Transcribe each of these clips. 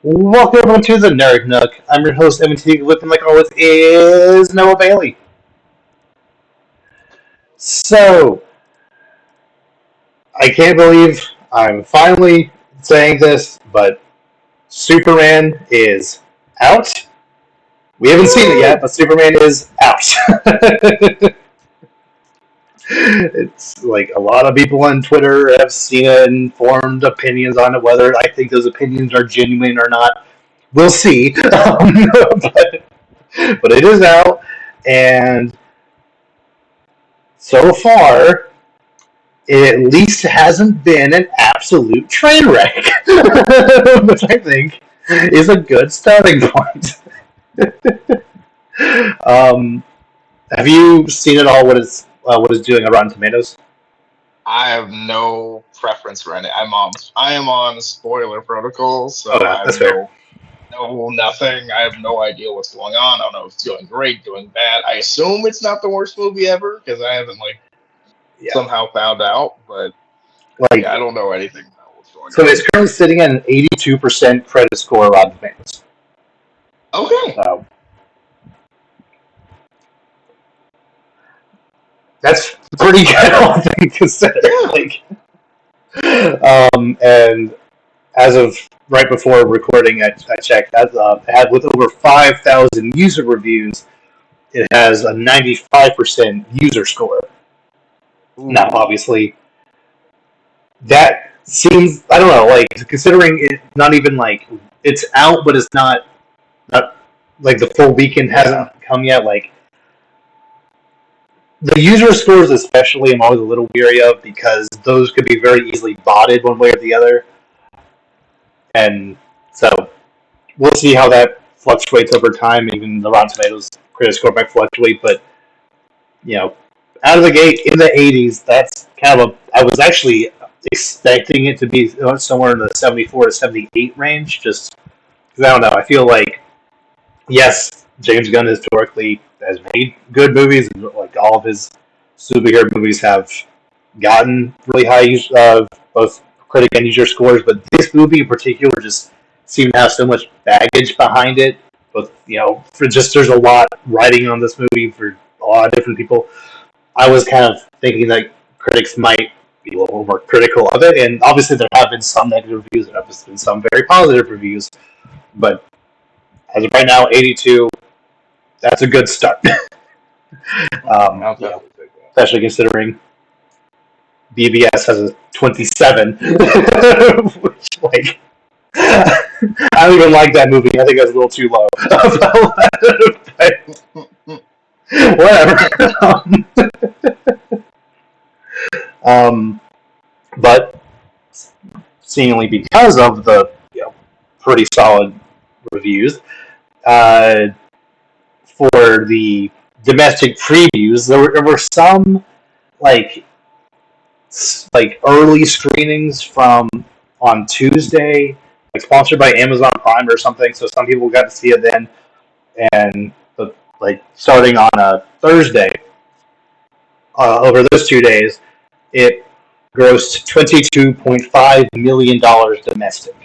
Welcome everyone to the Nerd Nook. I'm your host, MT. With me, like always, is Noah Bailey. So, I can't believe I'm finally saying this, but Superman is out. We haven't seen it yet, but Superman is out. It's like a lot of people on Twitter have seen it and formed opinions on it. Whether I think those opinions are genuine or not, we'll see. But it is out, and so far, it at least hasn't been an absolute train wreck, which I think is a good starting point. um, have you seen at all what is doing on Rotten Tomatoes? I have no preference for any. I am on spoiler protocol, Oh, so no, I have that's fair. no nothing. I have no idea what's going on. I don't know if it's doing great, doing bad. I assume it's not the worst movie ever because I haven't Yeah, somehow found out. But yeah, I like don't know anything about what's going so on. it's currently sitting at an 82% credit score on Rotten Tomatoes. Okay, So that's pretty good, all things considered. yeah, And as of right before recording, I checked. It had with over 5,000 user reviews. It has a 95% user score. Now, ooh, obviously, that seems, I don't know, like, considering it not even like it's out, but it's not like the full weekend yeah, hasn't come yet. Like, the user scores, especially, I'm always a little weary of because those could be very easily botted one way or the other. And so we'll see how that fluctuates over time. Even the Rotten Tomatoes critic score might fluctuate, but you know, out of the gate in the 80s, that's kind of a. I was actually expecting it to be somewhere in the 74 to 78 range. Just because I don't know, I feel like yes, James Gunn historically has made good movies, and like all of his superhero movies have gotten really high both critic and user scores, but this movie in particular just seemed to have so much baggage behind it. But for just there's a lot writing on this movie for a lot of different people. I was kind of thinking that critics might be a little more critical of it, and obviously there have been some negative reviews, there have been some very positive reviews, but as of right now, 82, that's a good start. I'll definitely take that. Especially considering BBS has a 27, which like I don't even like that movie. I think that's a little too low. But whatever. um, but seemingly because of the pretty solid reviews uh, for the domestic previews, there were some like early screenings from on Tuesday, like sponsored by Amazon Prime or something. So some people got to see it then, and like starting on a Thursday, over those 2 days, it grossed $22.5 million domestic,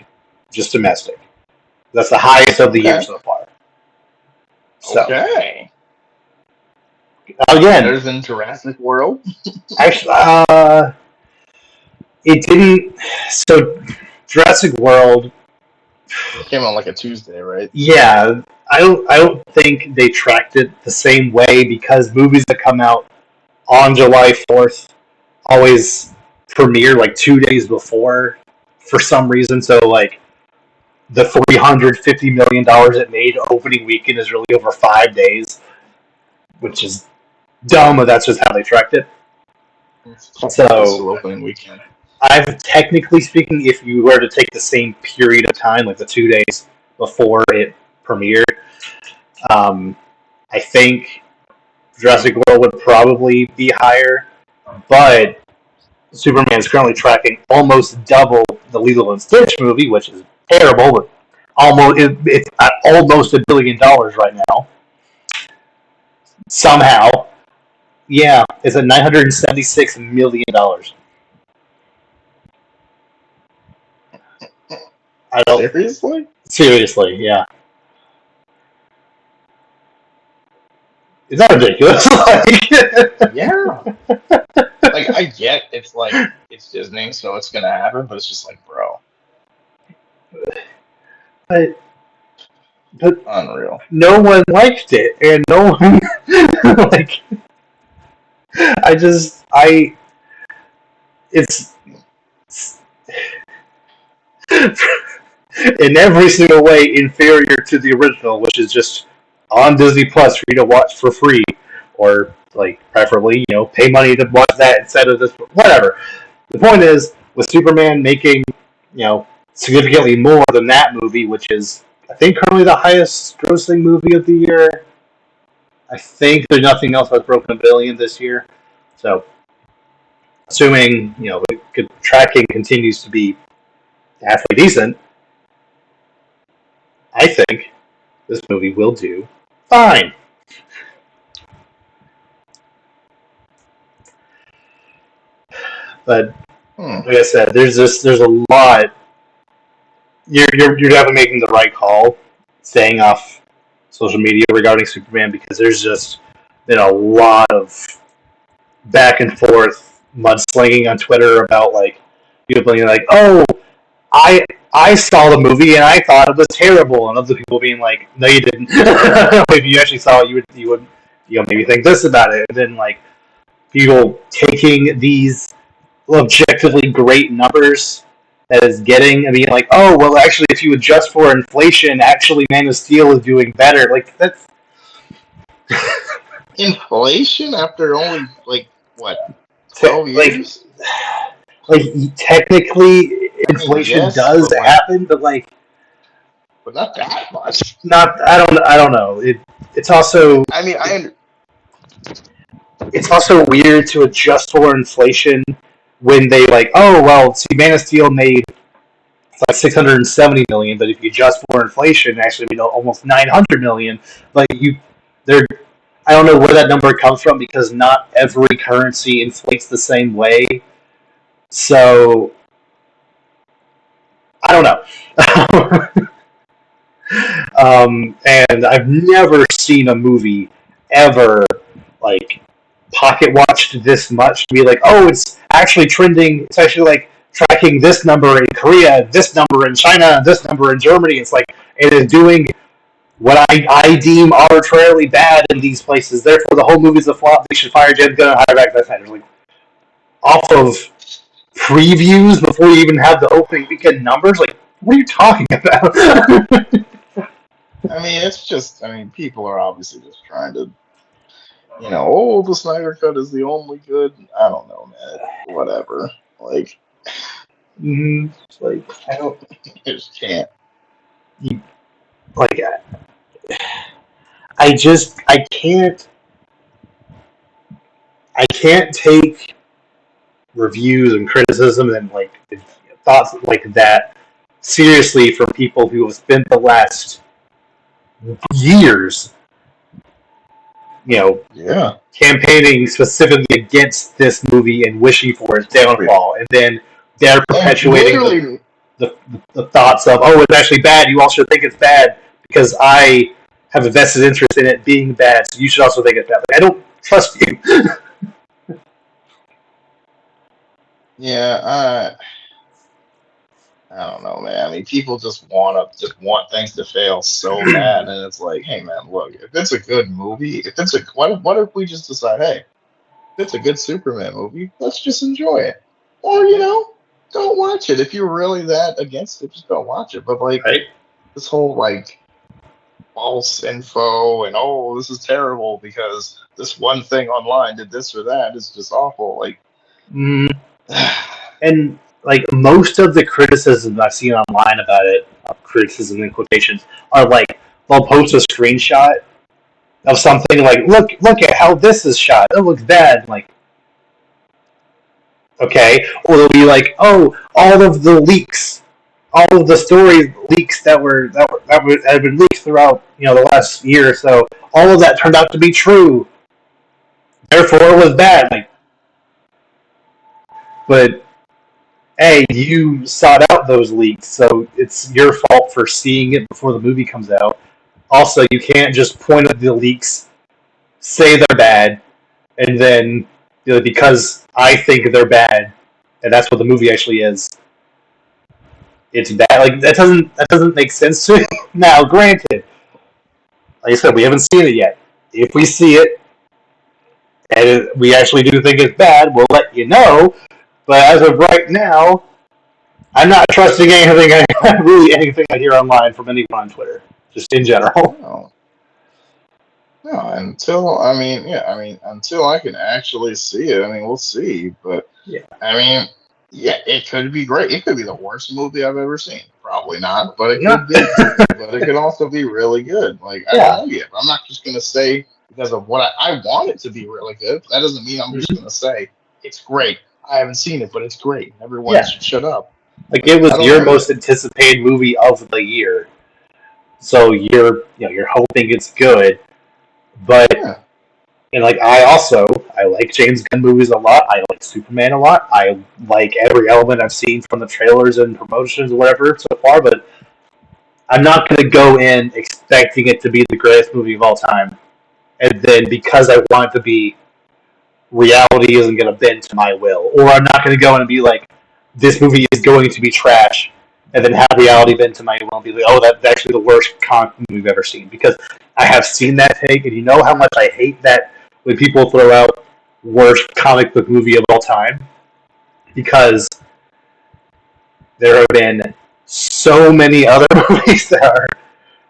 just domestic. That's the highest of the year Okay, so far. So okay, again, better than Jurassic World. actually, it didn't. So Jurassic World, Came on like a Tuesday, right? yeah, I don't think they tracked it the same way because movies that come out on July 4th always premiere like 2 days before for some reason. So like the $350 million it made opening weekend is really over 5 days, which is dumb, but that's just how they tracked it. It's a couple days So till opening weekend. I've technically speaking, if you were to take the same period of time, like the 2 days before it premiered, um, I think Jurassic World would probably be higher, but Superman is currently tracking almost double the Lilo and Stitch movie, which is terrible, but it's at almost $1 billion right now. Somehow, yeah, it's at $976 million. I don't seriously, yeah. Is that ridiculous? Yeah. Like, I get it's like, it's Disney, so it's gonna happen, but it's just like, bro, but, but unreal. no one liked it, and no one like. It's in every single way inferior to the original, which is just on Disney Plus for you to watch for free, or like preferably, pay money to watch that instead of this. Whatever. The point is, with Superman making, significantly more than that movie, which is I think currently the highest grossing movie of the year. I think there's nothing else that's broken $1 billion this year. So, assuming tracking continues to be halfway decent, I think this movie will do fine. But like I said, there's a lot. You're definitely making the right call, staying off social media regarding Superman, because there's just been a lot of back and forth mudslinging on Twitter about like people being like, "Oh, I saw the movie and I thought it was terrible," and other people being like, "No, you didn't. If you actually saw it, you would maybe think this about it." And then like people taking these objectively great numbers that it's getting and being like, "Oh, well, actually, if you adjust for inflation, actually, Man of Steel is doing better." Like that's Inflation after only like what 12 like years? technically I mean, inflation yes, does but like, happen, but like but not that much. not. I don't know. It's also I mean, it's also weird to adjust for inflation when they like, oh well, see, Man of Steel made like 670 million, but if you adjust for inflation, actually, almost 900 million. Like they're I don't know where that number comes from because not every currency inflates the same way. So I don't know. And I've never seen a movie ever like pocket watched this much to be like, oh, it's actually trending. It's actually like tracking this number in Korea, this number in China, this number in Germany. It's like it is doing what I deem arbitrarily bad in these places. Therefore, the whole movie's a flop. They should fire James Gunn and hire back that Snyder. Like off of previews before you even have the opening weekend numbers. Like, what are you talking about? I mean, it's just, I mean, people are obviously just trying to, oh, the Snyder Cut is the only good. I don't know, man. Whatever. Like, It's like I don't I just can't. like. I can't take reviews and criticism and like thoughts like that seriously from people who have spent the last years, Yeah. campaigning specifically against this movie and wishing for its downfall, and then they're perpetuating the thoughts of, oh, it's actually bad. You all should think it's bad because I have a vested interest in it being bad, so you should also think it's bad. Like, I don't trust you. Yeah, I don't know, man. I mean, people just want things to fail so bad, and it's like, hey, man, look, if it's a good movie, if it's a what if we just decide, hey, if it's a good Superman movie, let's just enjoy it, or don't watch it if you're really that against it, just don't watch it. But like Right? this whole like false info and oh, this is terrible because this one thing online did this or that is just awful. Like, Mm. And like most of the criticisms I've seen online about it, criticism in quotations, are like they'll post a screenshot of something like, look at how this is shot. It looks bad. Like, okay, or they'll be like, oh, all of the leaks, all of the story leaks that have been leaked throughout the last year or so, all of that turned out to be true. Therefore, it was bad. Like, but hey, you sought out those leaks, so it's your fault for seeing it before the movie comes out. Also, you can't just point at the leaks, say they're bad, and then because I think they're bad, and that's what the movie actually is. It's bad. Like that doesn't make sense to me. Now, granted, like I said, we haven't seen it yet. If we see it and we actually do think it's bad, we'll let you know. But as of right now, I'm not trusting anything. Really anything I hear online from anyone on Twitter, just in general. No, no. Until I mean, yeah, I mean, until I can actually see it, I mean, we'll see. But Yeah. I mean, yeah, it could be great. It could be the worst movie I've ever seen. Probably not, but it Not. could be. But it could also be really good. Like I don't Yeah. know yet. I'm not just gonna say because of what I want it to be really good. That doesn't mean I'm just Mhm. gonna say it's great. I haven't seen it, but it's great. Everyone Yeah. should shut up. Like Like it was I don't your know most yet. anticipated movie of the year, so you're hoping it's good. But Yeah. and like I like James Gunn movies a lot. I like Superman a lot. I like every element I've seen from the trailers and promotions or whatever so far. But I'm not going to go in expecting it to be the greatest movie of all time, and then because I want it to be, reality isn't going to bend to my will, or I'm not going to go in and be like, this movie is going to be trash, and then have reality bend to my will and be like, oh, that's actually the worst comic movie we've ever seen. Because I have seen that take, and you know how much I hate that when people throw out worst comic book movie of all time, because there have been so many other movies that are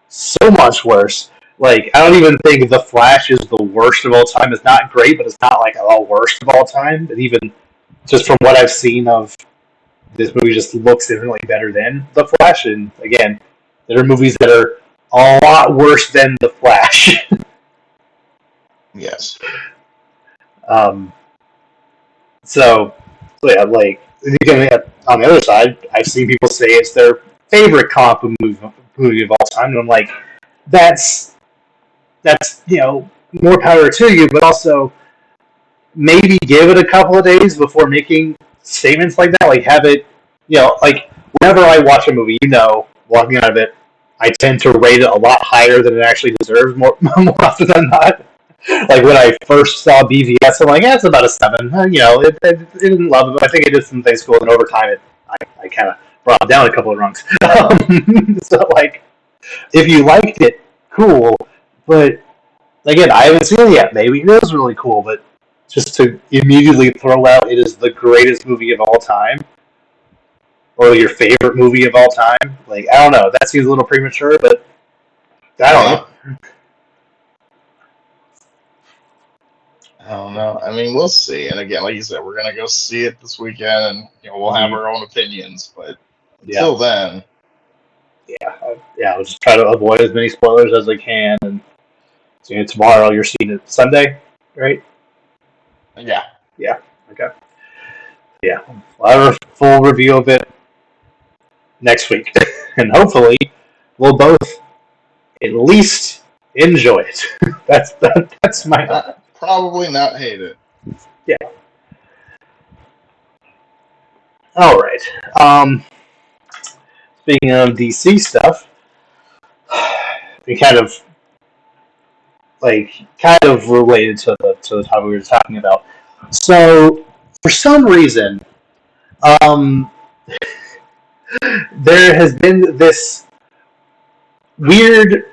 so much worse. Like, I don't even think The Flash is the worst of all time. It's not great, but it's not like the worst of all time. And even just from what I've seen of this movie, just looks infinitely better than The Flash. And again, there are movies that are a lot worse than The Flash. Yes. um, so yeah, like again, on the other side, I've seen people say it's their favorite comic book movie of all time, and I'm like, that's more power to you, but also maybe give it a couple of days before making statements like that. Like have it, like whenever I watch a movie, walking out of it, I tend to rate it a lot higher than it actually deserves more more often than not. Like when I first saw BVS, I'm like, yeah, it's about a 7. It didn't love it, but I think it did some things cool. And over time, I kind of brought it down a couple of rungs. So like, if you liked it, cool. But again, I haven't seen it yet. Maybe it is really cool, but just to immediately throw out it is the greatest movie of all time or your favorite movie of all time, like I don't know. That seems a little premature, but I don't Yeah. know. I don't know. I mean, we'll see. And again, like you said, we're gonna go see it this weekend, and we'll have Mm-hmm. our own opinions. But Yeah, until then, yeah. I'll just try to avoid as many spoilers as I can, and seeing it tomorrow. You're seeing it Sunday, right? yeah, Yeah. Okay. Yeah. We'll have a full review of it next week, and hopefully we'll both at least enjoy it. That's my hope. not probably not hate it. Yeah. All right. Um, Speaking of DC stuff, we kind of related to the topic we were talking about. So for some reason, um, there has been this weird,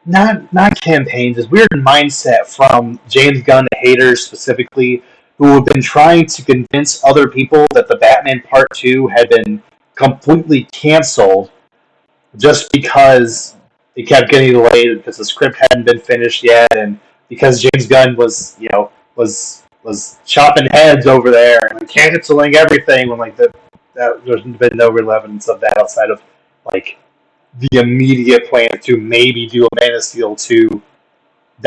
not campaign, this weird mindset from James Gunn haters specifically, who have been trying to convince other people that the Batman Part Two had been completely canceled just because it kept getting delayed because the script hadn't been finished yet, and because James Gunn was chopping heads over there and canceling everything when that there's been no real evidence of that outside of like the immediate plan to maybe do a Man of Steel 2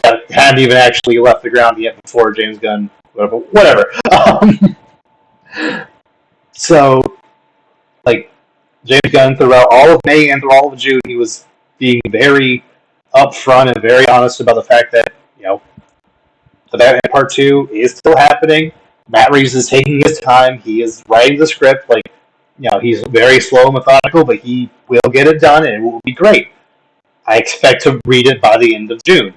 that hadn't even actually left the ground yet before James Gunn whatever. So like James Gunn throughout all of May and through all of June, he was being very upfront and very honest about the fact that the Batman Part Two is still happening. Matt Reeves is taking his time. He is writing the script. Like he's very slow and methodical, but he will get it done, and it will be great. I expect to read it by the end of June.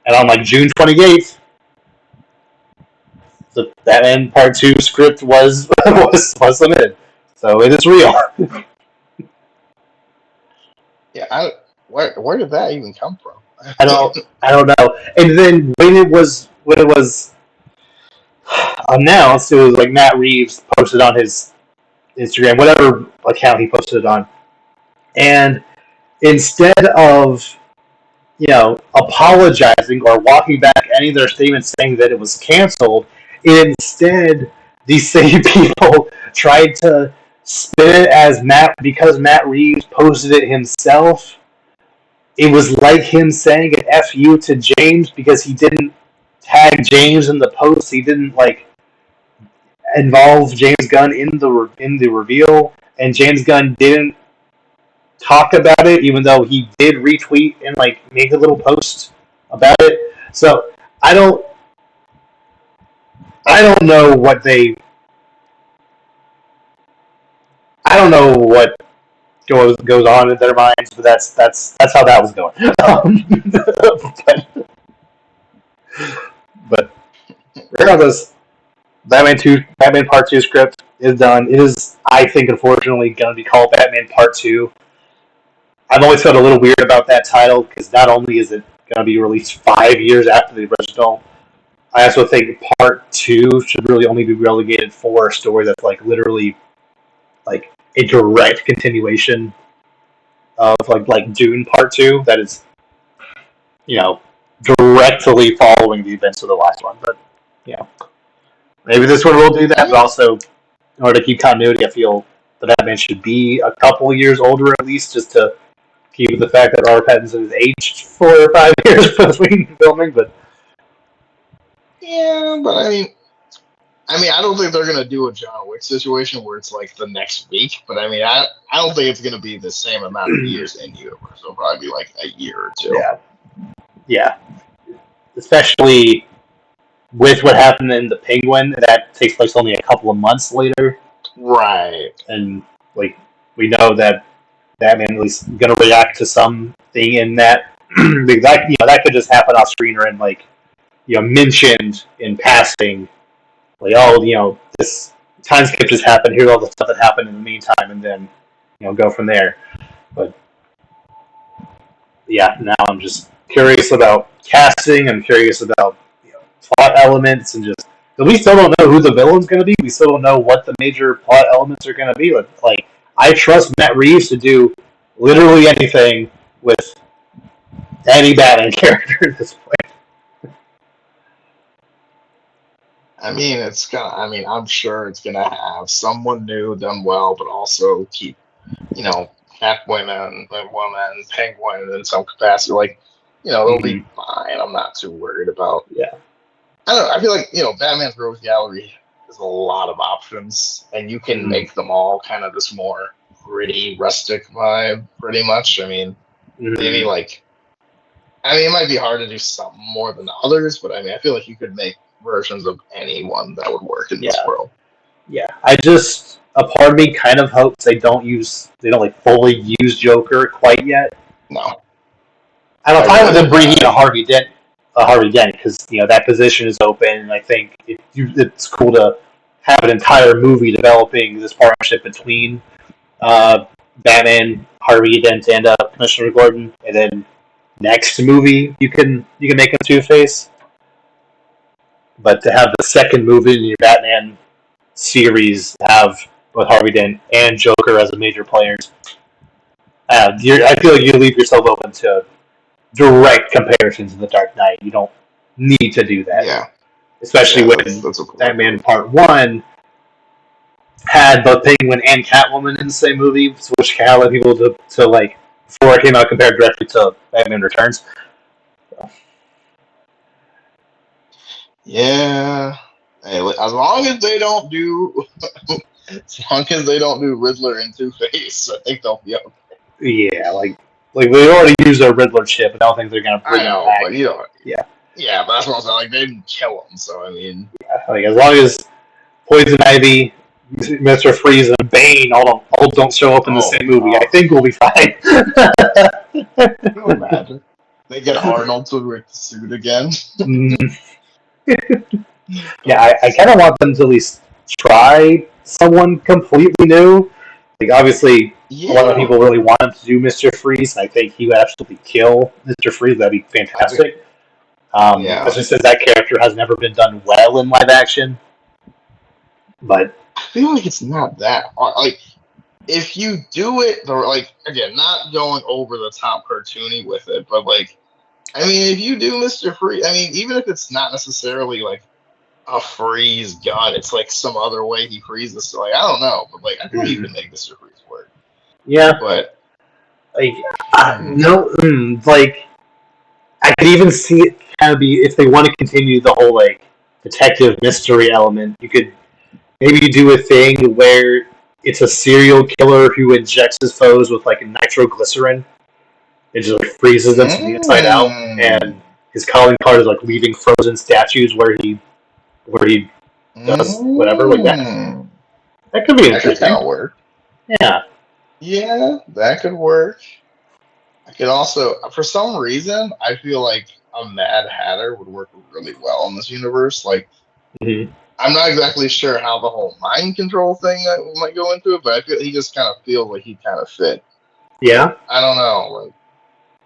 And on like June 28th, the Batman Part 2 script was submitted. So it is real. Yeah, where did that even come from? I don't know. And then when it was announced, it was like Matt Reeves posted on his Instagram, whatever account he posted it on. And instead of apologizing or walking back any of their statements saying that it was canceled, instead these same people tried to spin it as because Matt Reeves posted it himself. It was like him saying an F you to James because he didn't tag James in the post. He didn't involve James Gunn in the reveal, and James Gunn didn't talk about it, even though he did retweet and make a little post about it. So I don't know I don't know what goes on in their minds, but that's how that was going. but regardless, Batman Part 2 script is done. It is, I think, unfortunately, going to be called Batman Part 2. I've always felt a little weird about that title because not only is it going to be released 5 years after the original, I also think Part 2 should really only be relegated for a story that's literally a direct continuation of Dune Part 2 that is directly following the events of the last one. But maybe this one will do that, but also in order to keep continuity, I feel that Batman should be a couple years older at least, just to keep the fact that Robert Pattinson has aged 4 or 5 years between filming. But yeah, but I don't think they're gonna do a John Wick situation where it's like the next week. But I don't think it's gonna be the same amount of years in universe. It'll probably be like a year or two. Yeah, especially with what happened in the Penguin, that takes place only a couple of months later. Right. And we know that Batman at least going to react to something in that. That could just happen off screen or in mentioned in passing. This time skip just happened. Here's all the stuff that happened in the meantime, and then go from there. But yeah, now I'm just curious about casting. I'm curious about plot elements, and just we still don't know who the villain's going to be. We still don't know what the major plot elements are going to be. I trust Matt Reeves to do literally anything with any Batman character at this point. I'm sure it's gonna have someone new done well, but also keep, Catwoman, Woman, Penguin in some capacity. They'll be fine. I'm not too worried about. Yeah. I don't know. I feel like Batman's Rogues Gallery has a lot of options, and you can make them all kind of this more gritty, rustic vibe, pretty much. Maybe it might be hard to do something more than others, but I feel like you could make versions of anyone that would work in this world. Yeah, a part of me kind of hopes they don't fully use Joker quite yet. No. I'm fine with them bringing in a Harvey Dent because that position is open, and I think it's cool to have an entire movie developing this partnership between Batman, Harvey Dent, and Commissioner Gordon, and then next movie you can make him Two-Face. But to have the second movie in your Batman series have both Harvey Dent and Joker as the major players, I feel like you leave yourself open to direct comparisons in The Dark Knight. You don't need to do that. Yeah. Especially when Batman Part 1 had both Penguin and Catwoman in the same movie, which kind of led people to before it came out, compared directly to Batman Returns. Yeah. Hey, as long as they don't do Riddler and Two-Face, I think they'll be okay. Yeah, we already used their Riddler chip, and I don't think they're gonna bring him back. But yeah, but that's what I'm saying. They didn't kill him, so as long as Poison Ivy, Mr. Freeze, and Bane all don't show up in the Oh same movie. I god, think we'll be fine. can you imagine? They get Arnold to wear the suit again. Mm, yeah, Oh, I kind of want them to at least try someone completely new. Like, obviously, a lot of yeah, people really want him to do Mr. Freeze, and I think he would absolutely kill Mr. Freeze. That'd be I think. fantastic. Yeah, Especially since that character has never been done well in live action. But I feel like it's not that hard. Like if you do it, like again, not going over the top cartoony with it, but like I mean, if you do Mister Freeze, I mean, even if it's not necessarily like a freeze gun, it's like some other way he freezes. So like I don't know, but like I feel like you mm, can make Mister Freeze work. yeah, But like hmm, no, like I could even see it kind of be if they want to continue the whole like detective mystery element. You could maybe do a thing where it's a serial killer who injects his foes with like nitroglycerin. It just like freezes them from the inside out, mm, and his calling card is like leaving frozen statues where he does whatever like that. mm, That could be that could kind interesting. of work. Yeah. Yeah, that could work. I could also, for some reason, I feel like a Mad Hatter would work really well in this universe. Like, Mm-hmm. I'm not exactly sure how the whole mind control thing might go into it, but I feel he just kind of feels like he kind of fit. Like, Yeah. I don't know, like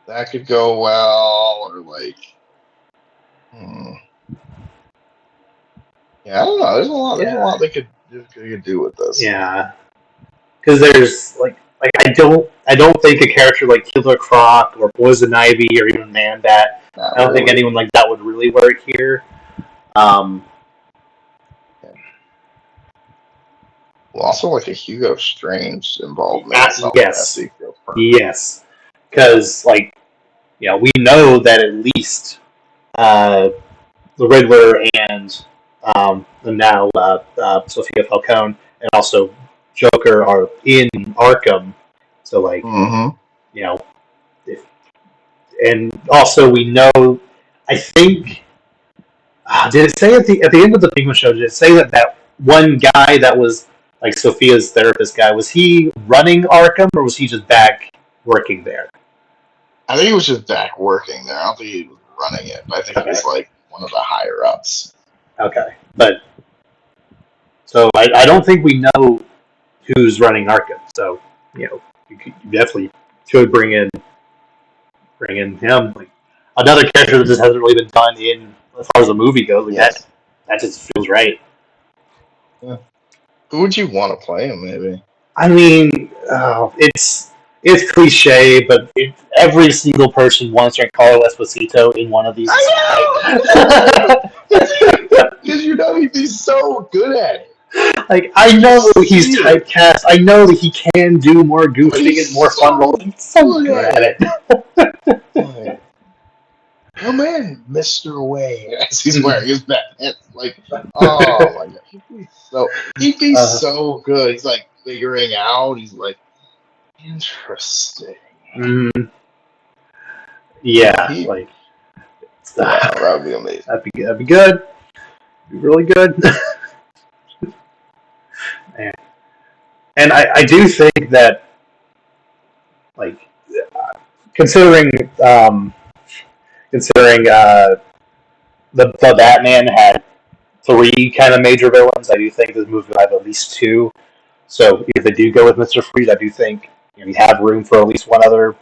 that could go well, or like, hmm, yeah, I don't know. There's a lot. There's a Yeah. lot they could do with this. Yeah. Because there's like I don't think a character like Killer Croc or Poison Ivy or even Man Bat. Not I don't think really. anyone like that would really work here. Um, Yeah. Well, also like a Hugo Strange involvement in some yes, capacity feels perfect. yes, because like we know that at least uh, the Riddler and now Sophia Falcone and also Joker are in Arkham. So like Mm-hmm. you know, if, and also we know. I think did it say at the end of the Penguin show? Did it say that one guy that was like Sophia's therapist guy was he running Arkham or was he just back working there? I think he was just back working there. I don't think he was running it, but I think he Okay, was like one of the higher ups. okay, but so I don't think we know who's running Arkham. So you definitely could bring in him like another character that just hasn't really been done in as far as the movie goes. Like that Yes. that just feels right. Yeah. Who would you want to play him? Maybe. I mean, it's cliche, but every single person wants Giancarlo Esposito in one of these. I know. Because you know he'd be so good at it. Like I You know just he's see it, typecast. I know that he can do more but goofy he's and more fun roles. so He's so good good at at it. it. Like, come in, Mister Wayne, as he's wearing his Batman. Like, oh my god, he'd be uh, so good. He's like figuring out. He's like interesting. mm, Yeah, yeah, he. like Yeah, no, that would be amazing. that'd be good. Be really good. And I do think that like considering um, considering the Batman had three kind of major villains. I do think this movie will have at least two. So if they do go with Mister Freeze, I do think you have room for at least one other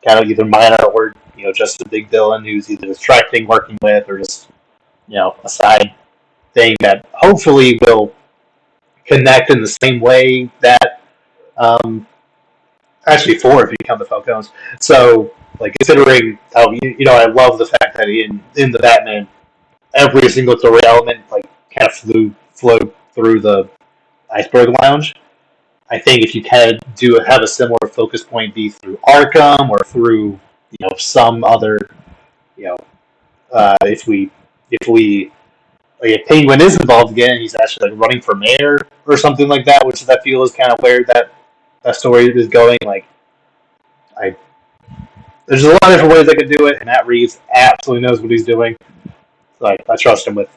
kind of either minor or just a big villain who's either distracting, working with, or just a side thing that hopefully will connect in the same way that actually four if you count the Falcons. So like considering how I love the fact that in the Batman every single story element like kind of flowed through the Iceberg Lounge. I think if you kind of have a similar focus point be through Arkham or through some other you know if we like if Penguin is involved again, he's actually like running for mayor or something like that, which I feel is kind of where that story is going. Like I there's a lot of different ways they could do it, and Matt Reeves absolutely knows what he's doing. So I trust him with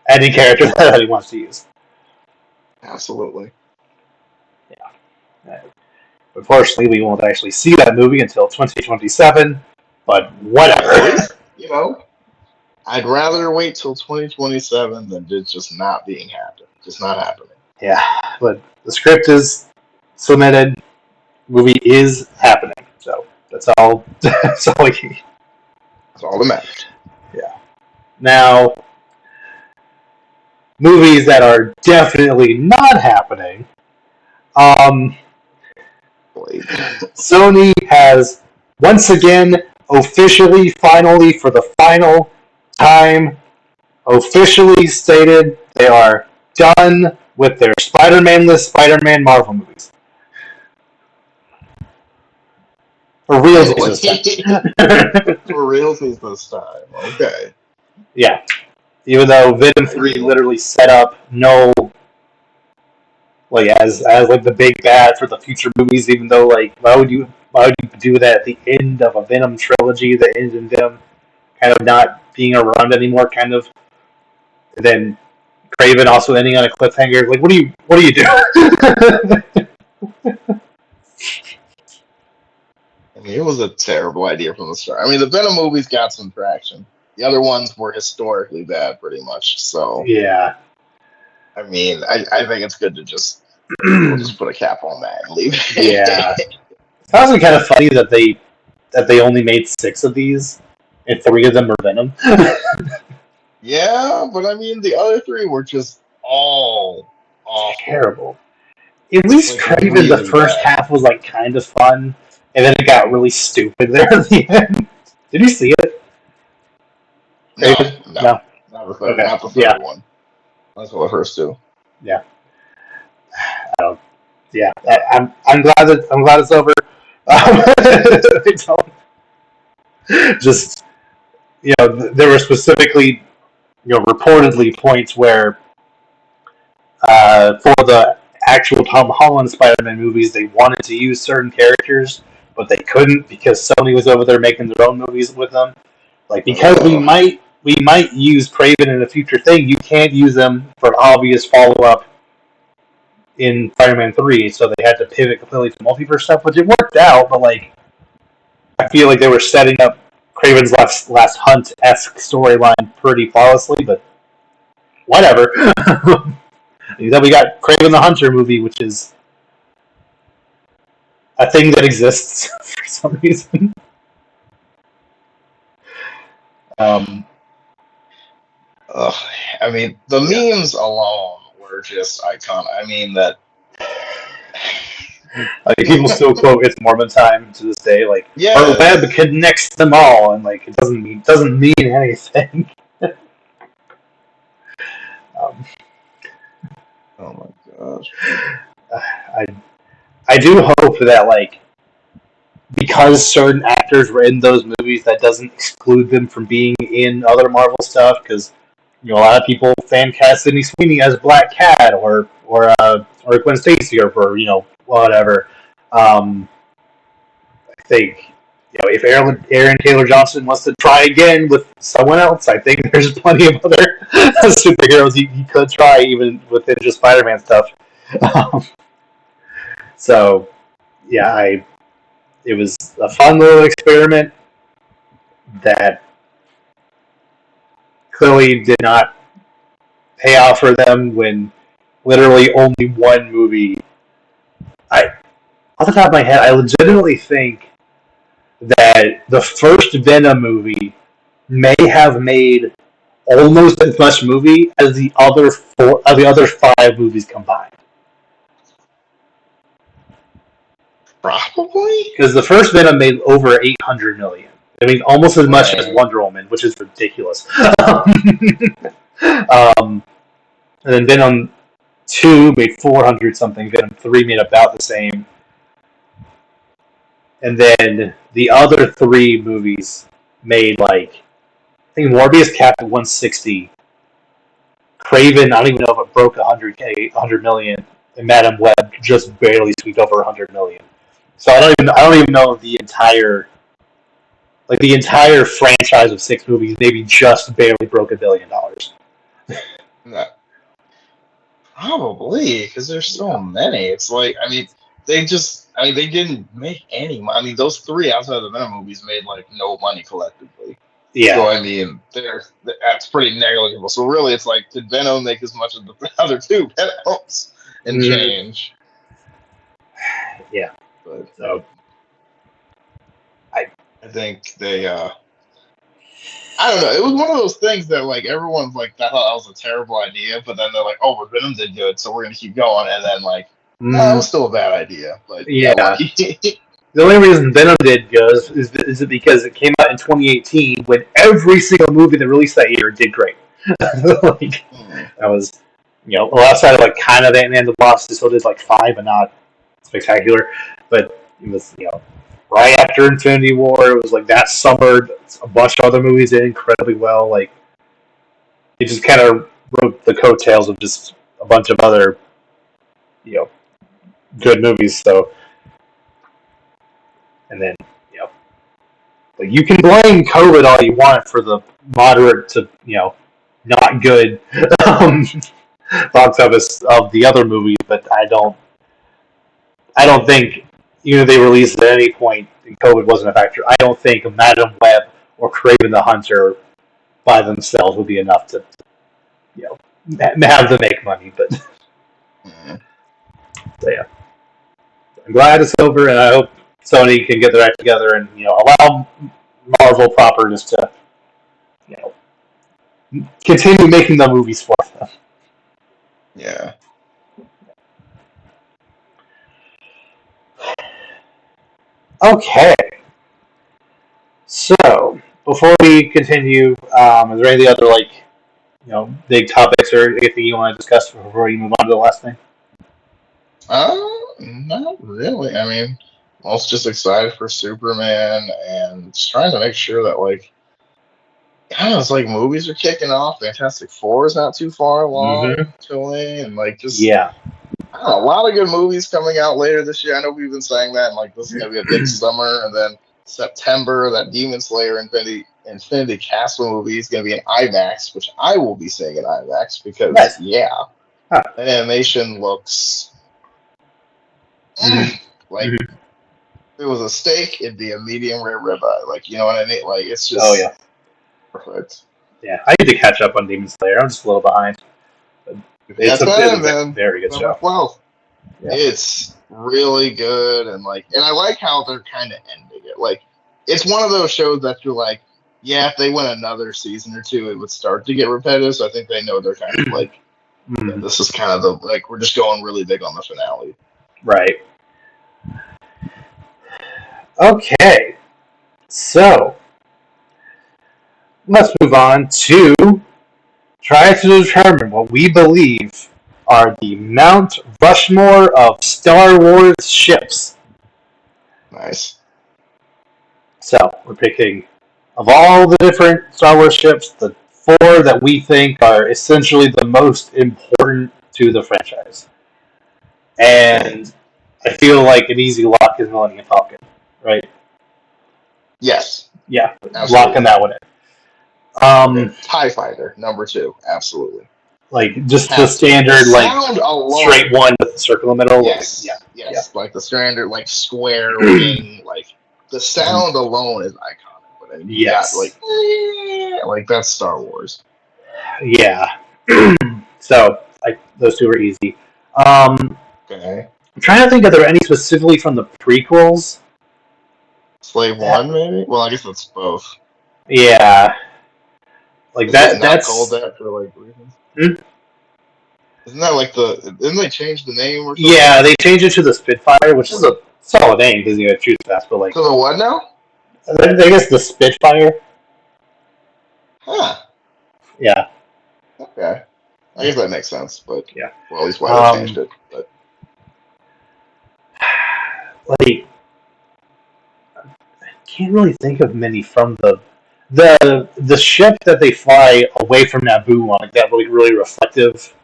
any character that he wants to use. Absolutely. Unfortunately, we won't actually see that movie until 2027, but Hey, at whatever. least, I'd rather wait till 2027 than it just not being happen. Just not happening. Yeah, but the script is submitted. Movie is happening. So that's all. That's all we can. That's all that matters. Yeah. Now, movies that are definitely not happening. Um, Blade. Sony has once again officially, finally, for the final time, officially stated they are done with their Spider-Man-less Spider-Man Marvel movies. For real this Finally. time. For realsies this time. Okay. Yeah. Even though Venom I 3 mean, literally set up no like as like the big bad for the future movies, even though like why would you do that at the end of a Venom trilogy that ends in Venom kind of not being around anymore, kind of. And then Craven also ending on a cliffhanger. Like, what do you do? it was a terrible idea from the start. I mean, the Venom movies got some traction. The other ones were historically bad, pretty much. So, Yeah. I think it's good to just we'll just put a cap on that and leave Yeah. it. It's also kind of funny that they only made 6 of these, and 3 of them are Venom. Yeah, but the other three were just all awful. Terrible. At least Like Craven, the really first bad. half was like kind of fun, and then it got really stupid there at the end. Did you see it, No, Craven? no, No. Okay. not the Yeah. third one. That's what the first two. Yeah. I don't. Yeah. I'm glad it's over. I don't, just there were specifically reportedly points where for the actual Tom Holland Spider-Man movies, they wanted to use certain characters, but they couldn't because Sony was over there making their own movies with them. Like because Ugh. we might use Craven in a future thing, you can't use them for obvious follow up in Spider-Man 3, so they had to pivot completely to multiverse stuff, which it worked out, but like I feel like they were setting up Craven's last hunt esque storyline pretty flawlessly, but whatever. Then we got Craven the Hunter movie, which is a thing that exists for some reason. Um, Ugh. The yeah. memes alone were just iconic. That. Like people still quote "It's Mormon Time" to this day. Like our web Yes. connects them all, and like it doesn't mean anything. um, Oh my gosh. I I do hope that like because certain actors were in those movies, that doesn't exclude them from being in other Marvel stuff. Because a lot of people fan cast Sydney Sweeney as Black Cat or Gwen Stacy or for whatever. I think if Aaron Taylor Johnson wants to try again with someone else, I think there's plenty of other superheroes he could try even within just Spider-Man stuff. Um, so yeah, it was a fun little experiment that clearly did not pay off for them when literally only one movie. I Off the top of my head, I legitimately think that the first Venom movie may have made almost as much movie as the other 5 movies combined. Probably. Because the first Venom made over 800 million. I mean, almost as much as Right. Wonder Woman, which is ridiculous. And then Venom 2 made 400 something. Venom 3 made about the same. And then the other 3 movies made like I think Morbius capped at 160. Craven, I don't even know if it broke 100 million, and Madam Web just barely squeaked over 100 million. So I don't even know if the entire franchise of 6 movies maybe just barely broke $1 billion. No, probably because there's so Yeah. many. It's like they didn't make any money. I mean, those three outside of the Venom movies made like no money collectively. So Yeah. I mean, that's pretty negligible. So really, it's like, did Venom make as much as the other two Venoms and Mm, change? yeah. But So I. I think I don't know. It was one of those things that like everyone's like, that thought that was a terrible idea, but then they're like, oh, but Venom did good, so we're gonna keep going, and then like, no, it Mm, was still a bad idea. But yeah, yeah. like The only reason Venom did good is it because it came out in 2018 when every single movie that released that year did great. Like hmm, that was, well, outside of like kind of Ant-Man and the Wasp, it still did like five, but not spectacular. But it was, right after Infinity War, it was like that summer. A bunch of other movies did incredibly well. Like it just kind of wrote the coattails of just a bunch of other, you know, good movies. So, and then, you know, like you can blame COVID all you want for the moderate to, not good um, box office of the other movies, but I don't think, they released at any point and COVID wasn't a factor. I don't think Madam Web or Craven the Hunter by themselves would be enough to, you know, have them make money. But hmm. so, yeah, I'm glad it's over, and I hope Sony can get their act together and allow Marvel proper just to you know continue making the movies for them. Yeah. Okay, so before we continue, is there any other big topics or anything you want to discuss before you move on to the last thing? Not really. I mean, I was just excited for Superman and just trying to make sure that like, I don't know, it's like movies are kicking off. Fantastic Four is not too far along Mm-hmm. to me, and like just Yeah. I don't know, a lot of good movies coming out later this year. I know we've been saying that, and like this is gonna be a big summer, and then September that Demon Slayer Infinity Castle movie is gonna be in IMAX, which I will be seeing in IMAX because Nice. yeah, Huh. the animation looks Mm-hmm. like Mm-hmm. if it was a steak, it'd be a medium rare ribeye. Like you know what I mean? Like it's Oh yeah. just perfect. Yeah. I need to catch up on Demon Slayer. I'm just a little behind. But Yeah, it's a time, man. very good November show. 12th. Yeah. It's really good, and like, and I like how they're kind of ending it. Like, it's one of those shows that you're like, yeah, if they went another season or two, it would start to get repetitive. So I think they know they're kind of like, yeah, Mm, this is kind of the like we're just going really big on the finale. right. Okay. So let's move on to try to determine what we believe are the Mount Rushmore of Star Wars ships. Nice. So we're picking of all the different Star Wars ships, the four that we think are essentially the most important to the franchise. Okay. And I feel like an easy lock is Millennium Falcon, right? Yes, Yeah, locking absolutely. that one in. Okay. TIE Fighter number two, absolutely. Like just the Have to. The standard, like sound straight alone. one with the circle in the middle. Like, yeah, Yes, yeah, yes, like the standard, like square wing, like the sound alone is iconic. But I mean, you got yes, like that's Star Wars. yeah. So those two are easy. Okay, I'm trying to think if there are any specifically from the prequels. Slave That, One, maybe. Well, I guess that's both. yeah, like Isn't it that. not called That's that for like reasons? hmm? Isn't that like the? Didn't they change the name or something? Yeah. They changed it to the Spitfire, which is a solid name because you have to choose fast. But like, To the what now? I guess the Spitfire. Huh. Yeah, Okay. I guess that makes sense, but yeah. well, at least why they changed Um, it. But like can't really think of many from the ship that they fly away from Naboo on, like that really reflective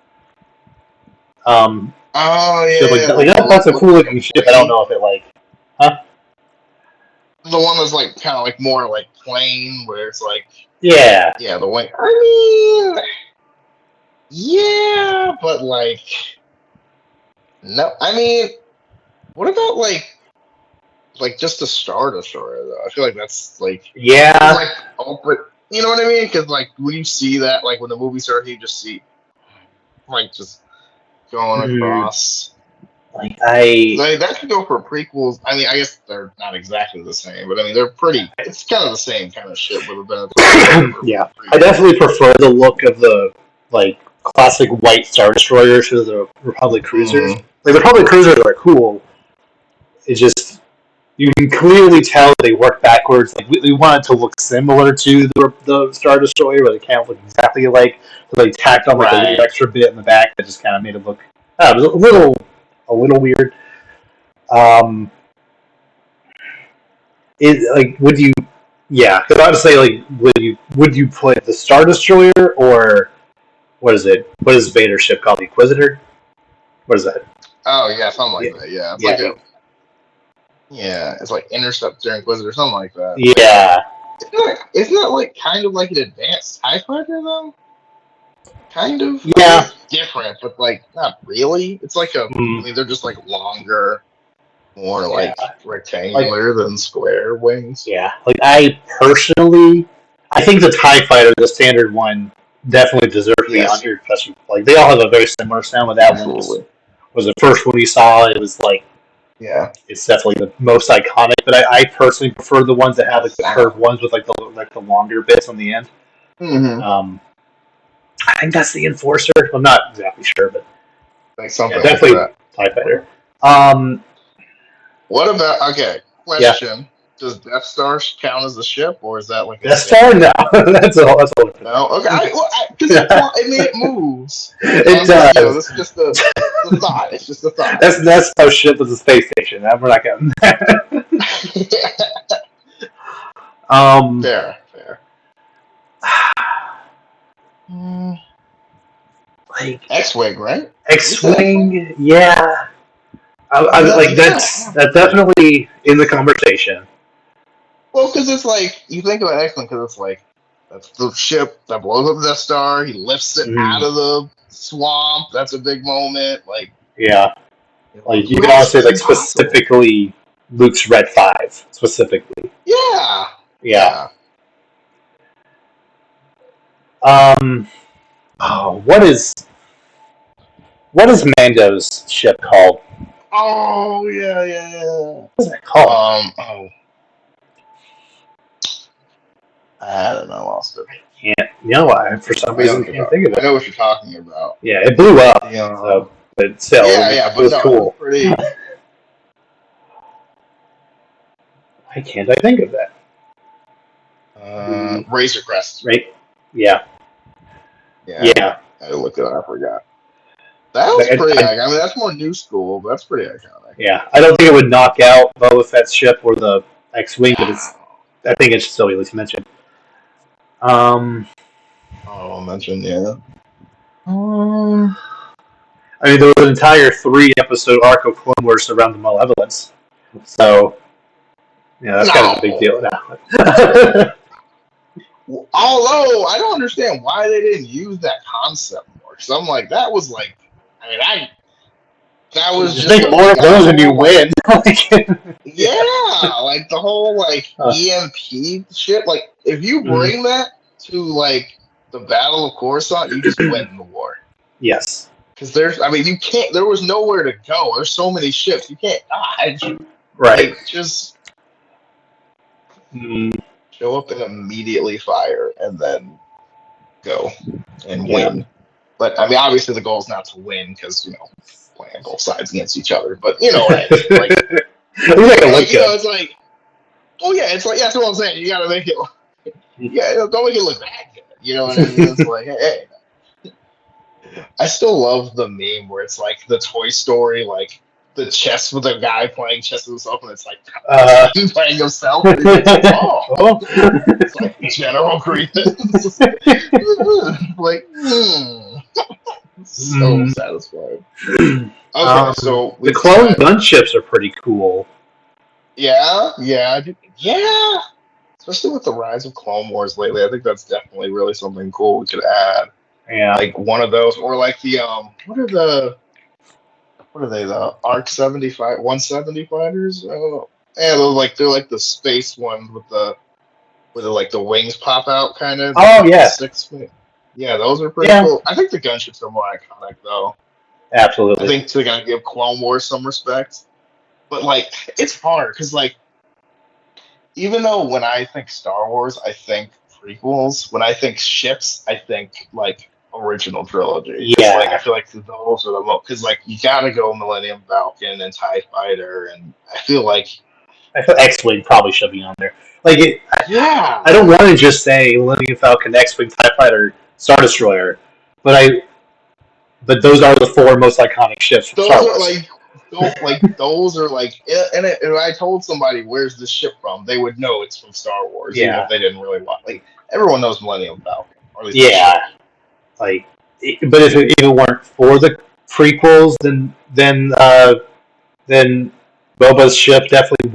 oh ship, yeah, like the one that's that a looks cool like a looking ship. I don't plane. know if it huh? The one that's like kind of like more like plain, where it's like Yeah, yeah, the wing. I mean, yeah, but like no, I mean, What about like just the Star Destroyer though? I feel like that's like because Yeah. like open. You know what I mean? Because like when you see that, like when the movie starts, you just see like just going Mm, across. like I, Like, that could go for prequels. I mean, I guess they're not exactly the same, but I mean they're pretty. It's kind of the same kind of shit with a Venator or whatever for yeah, the I prequels. definitely prefer the look of the like classic white Star Destroyers to the Republic cruisers. Mm-hmm. Like the Republic cruisers are cool. It's just you can clearly tell they work backwards. Like we want it to look similar to the Star Destroyer, but it can't look exactly alike. So they tacked on like a weird Right. extra bit in the back that just kind of made it look. It was a little weird. Um, like would you? Yeah, because I would say like would you put the Star Destroyer or what is it? What is Vader's ship called? The Inquisitor? What is that? Oh yeah, something Yeah, like that. Yeah, it's yeah, like a it's like Interceptor Inquisitor, something like that. Yeah. yeah, Isn't that like kind of like an advanced TIE fighter though? Kind of. I mean, yeah. it's different, but like not really. It's like a. I Mm, mean, they're just like longer, more yeah. like Like rectangular than square wings. yeah, like I personally, I think the Tie Fighter, the standard one, definitely deserves to be on Yes, here. Especially like they all have a very similar sound. But that one just absolutely. was the first one you saw. It was like Yeah. it's definitely the most iconic. But I personally prefer the ones that have That like the curved sound. ones with like the longer bits on the end. Mm-hmm. Um, I think that's the Enforcer. I'm not exactly sure, but Like yeah, something like definitely that. Tie Fighter. Well, Um, what about? Okay, yeah, question. Does Death Star count as a ship, or is that like a Death Star. standard? No, that's all different No. Okay. thing. Because it fly. I mean, it moves. So It I'm just, does. this is just the thought. It's just a thought. That's how ship was a space station. We're not counting that. um, Fair, fair. Mm, like X-wing, right? You said X-wing? X-wing, yeah. I mean, Like you kind of have that's to. definitely in the conversation. Well, because it's like you think about X-wing, because it's like that's the ship that blows up the Death Star. He lifts it out Mm, of the swamp. That's a big moment. Like, yeah, like you who can else always say is like impossible? specifically Luke's Red Five specifically. Yeah, Yeah. yeah. Um. Oh, what is Mando's ship called? Oh, yeah, yeah, yeah. What is that called? Oh, I don't know, Austin. Can't. You know, I for some I know reason what you're can't talking. think of I it. know what you're talking about. Yeah, it blew up. The So, but still, yeah, yeah, it but was no, it was cool. pretty. Why can't I think of that? Razor Crest. Right? Yeah, Yeah, yeah. I had to look it up. I forgot. That was pretty. I mean, that's more new school, but that's pretty iconic. Yeah, I don't think it would knock out Boba Fett's ship or the X-wing, but Yeah. I think it should still be at least mentioned. Um, Oh, mention yeah. Um, I mean, there was an entire 3 episode arc of Clone Wars around the Malevolence, so yeah, that's kind of a big no. deal now. Although I don't understand why they didn't use that concept more. Because I'm like, that was like, I mean, I that was Just just make like more you of got a those and you whole like win. Yeah. yeah, like the whole like Uh, EMP shit. Like if you mm, bring that to like the Battle of Coruscant, you just win the war. yes. Because there's, I mean, you can't. There was nowhere to go. There's so many ships, you can't dodge. Right. Like just Mm, show up and immediately fire, and then go and yeah. win. But I mean, obviously the goal is not to win because playing both sides against each other. But you know what I mean? Like, At least I can look like good. it's like, oh yeah, it's like yeah, that's what I'm saying. You got to make it, yeah, don't make it look that good. You know what I mean? It's like, hey, I still love the meme where it's like the Toy Story, like the chess with a guy playing chess with himself, and it's like the Uh, son playing himself, and he's just like, oh, oh. it's like General Grievous, like, so Mm. satisfying. Okay, so The we clone decide. gunships are pretty cool. Yeah, yeah, yeah. Especially with the rise of Clone Wars lately, I think that's definitely really something cool we could add. Yeah. Like one of those, or like the what are the what are they? The Arc 75, 170 fighters? I don't know. Yeah, they're like the space ones with the like the wings pop out kind of. They're Oh like the yeah, six. Yeah, those are pretty yeah, cool. I think the gunships are more iconic though. I absolutely. think they're gonna give Clone Wars some respect, but like it's hard because like even though when I think Star Wars, I think prequels. When I think ships, I think like original trilogy because like I Yeah, feel like those are the most because like you gotta go Millennium Falcon and Tie Fighter, and I feel like I feel X-wing probably should be on there. Like, I yeah, don't want to just say Millennium Falcon, X-wing, Tie Fighter, Star Destroyer, but but those are the four most iconic ships from Star those are Wars. like those are like and if I told somebody where's this ship from, they would know it's from Star Wars, even if Yeah, they didn't really watch. Like everyone knows Millennium Falcon, or at least the yeah. ship. Like, but if it weren't for the prequels, then Boba's ship definitely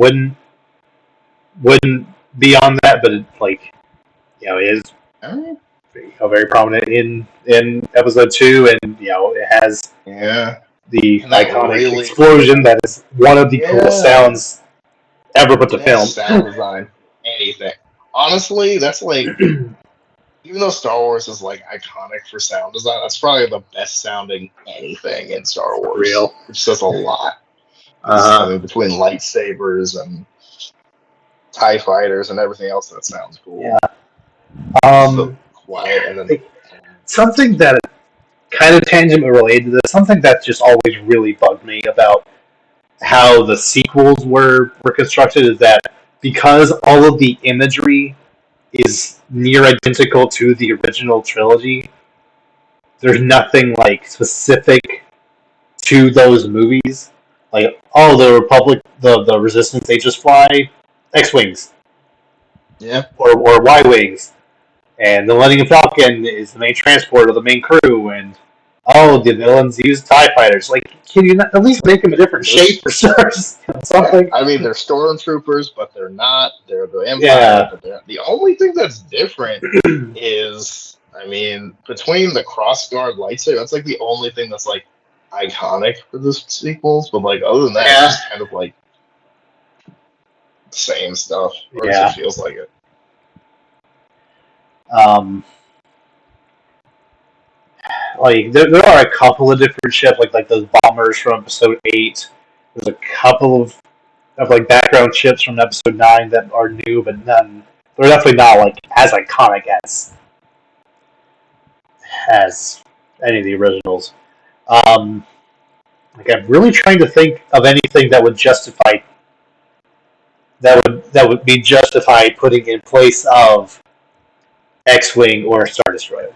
wouldn't be on that. But it, like, it is I mean, very prominent in episode 2, and it has yeah, the and that iconic really explosion that is one of the coolest yeah. sounds ever put to film. Best sound design, anything. Honestly, that's like even though Star Wars is like iconic for sound design, that's probably the best sounding anything in Star Real. Wars, which says a lot. Because I Uh, mean, between lightsabers and Tie fighters and everything else, that sounds yeah. cool. Just the Um, quiet and then. like, something that kind of tangent related to this, something that just always really bugged me about how the sequels were constructed is that because all of the imagery is near identical to the original trilogy, there's nothing like specific to those movies. Like, oh, the Republic, the Resistance, they just fly X-wings Yeah, or Y-wings, and the Millennium Falcon is the main transport of the main crew, and the villains use TIE fighters. Like, can you not at least make them a different shape there's or yeah. something? I mean, they're stormtroopers, but they're not. They're the Empire, Yeah, but they're the only thing that's different is, I mean, between the crossguard lightsaber, that's like the only thing that's like iconic for the sequels. But like other than that, it's yeah, just kind of like the same stuff, or at least it yeah. feels like it. Um, like there are a couple of different ships, like those bombers from Episode 8. There's a couple of like background ships from Episode 9 that are new, but none. They're definitely not like as iconic as any of the originals. Um, like I'm really trying to think of anything that would be justified putting in place of X-wing or Star Destroyer.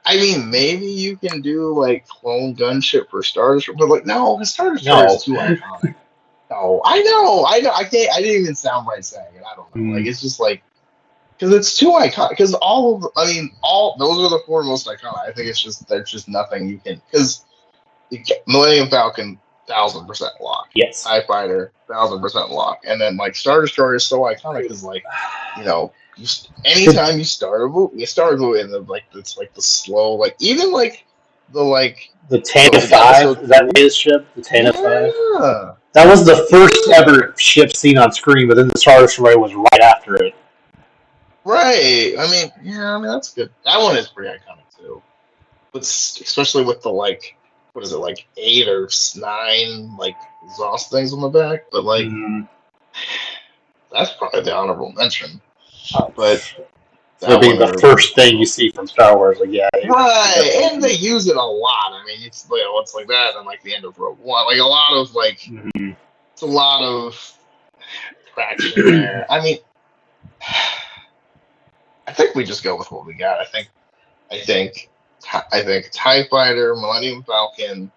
I mean, maybe you can do like clone gunship for Star Destroyer, but like no, Star Destroyer is No. too iconic. No, I know. I can't. I didn't even sound right saying it. I don't know. Like Mm, it's just like because it's too iconic. Because all of, I mean, all those are the four most iconic. I think it's just there's just nothing you can because Millennium Falcon 1,000% lock, yes. Tie Fighter 1,000% lock, and then like Star Destroyer is so iconic because like The, anytime you start a movie and like it's like the slow like even like the like the the Tantive 5, episode is that three. his ship? The Tantive 5? Yeah, That was the first yeah. ever ship seen on screen, but then the Star Destroyer was right after it. Right. I mean, yeah, I mean that's good. That one is pretty iconic too. But especially with the like, what is it like 8 or 9 like exhaust things on the back? But like Mm, that's probably the honorable mention. uh, But for that being one the or first thing you see from Star Wars, like, yeah, it right, definitely and they be. use it a lot. I mean, it's like that, and like the end of Rogue One, like a lot of like Mhm. it's a lot of traction there. I mean, I think we just go with what we got. I think I think Tie Fighter, Millennium Falcon,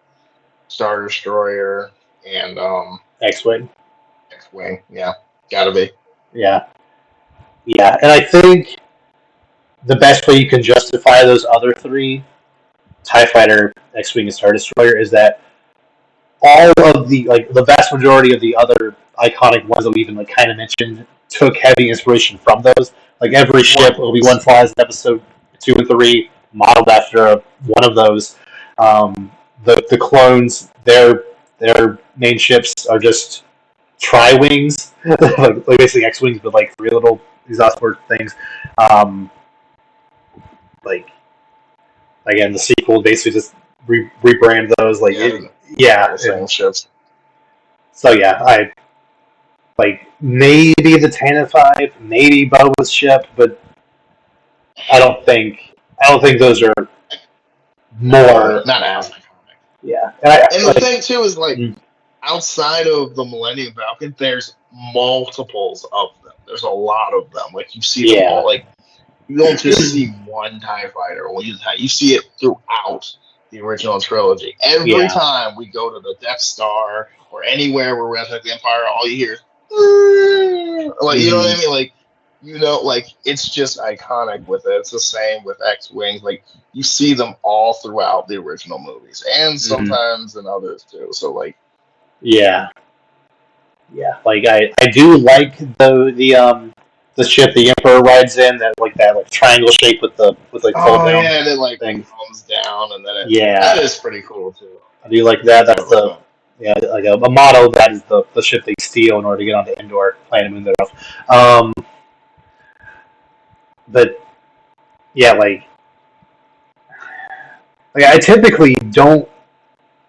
Star Destroyer, and X-Wing. X-Wing. Yeah, gotta be. Yeah. Yeah, and I think the best way you can justify those other three, TIE Fighter, X-Wing, and Star Destroyer, is that all of the vast majority of the other iconic ones that we even kind of mentioned took heavy inspiration from those. Like every ship, Obi-Wan flies in episode 2 and 3, modeled after one of those. The clones, their main ships are just tri-wings, like basically X-wings, but like 3 little exhaust port things. Um, like again, the sequel basically just rebrand those. Yeah. The same ships. So yeah, I like maybe the Tantive, maybe Boba's ship, but I don't think those are more. Not as iconic. Yeah, and the thing too is outside of the Millennium Falcon, there's multiples of them. There's a lot of them. Like you see them all. Like you don't just see one TIE fighter. You see it throughout the original trilogy. Every time we go to the Death Star or anywhere where we're at the Empire, all you hear is you know what I mean? Like it's just iconic with it. It's the same with X-Wings. Like you see them all throughout the original movies and sometimes in others too. So yeah. Like I do like the ship the Emperor rides in, that triangle shape with the fold down. And it thing. comes down and then that is pretty cool too. I do like that. That's like a motto that is the ship they steal in order to get onto Endor, Planet Moon thereof. But yeah, like I typically don't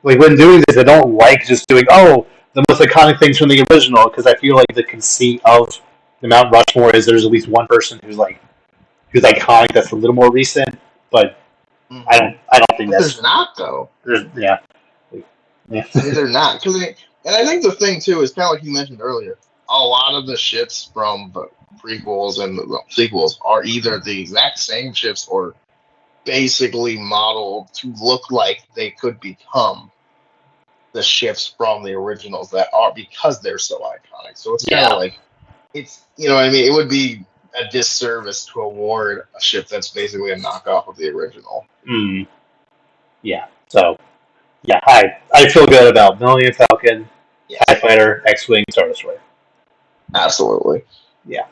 when doing this. I don't like just doing the most iconic things from the original, because I feel like the conceit of the Mount Rushmore is there's at least one person who's iconic that's a little more recent. But I don't think there's not though. Yeah. They're not, and I think the thing too is kind of like you mentioned earlier. A lot of the ships from the prequels and the sequels are either the exact same ships or basically modeled to look like they could become the ships from the originals that are, because they're so iconic. So it's kind of like it's what I mean. It would be a disservice to award a ship that's basically a knockoff of the original. Yeah. So yeah, I feel good about Millennium Falcon, TIE Fighter, X-Wing, Star Destroyer. Absolutely. Yeah.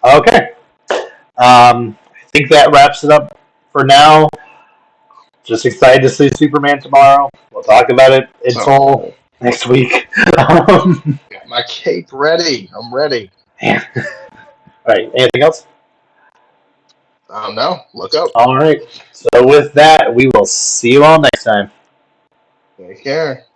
Okay. I think that wraps it up for now. Just excited to see Superman tomorrow. We'll talk about it in full next week. Got my cape ready. I'm ready. Yeah. All right. Anything else? No. Look up. All right. So with that, we will see you all next time. Take care.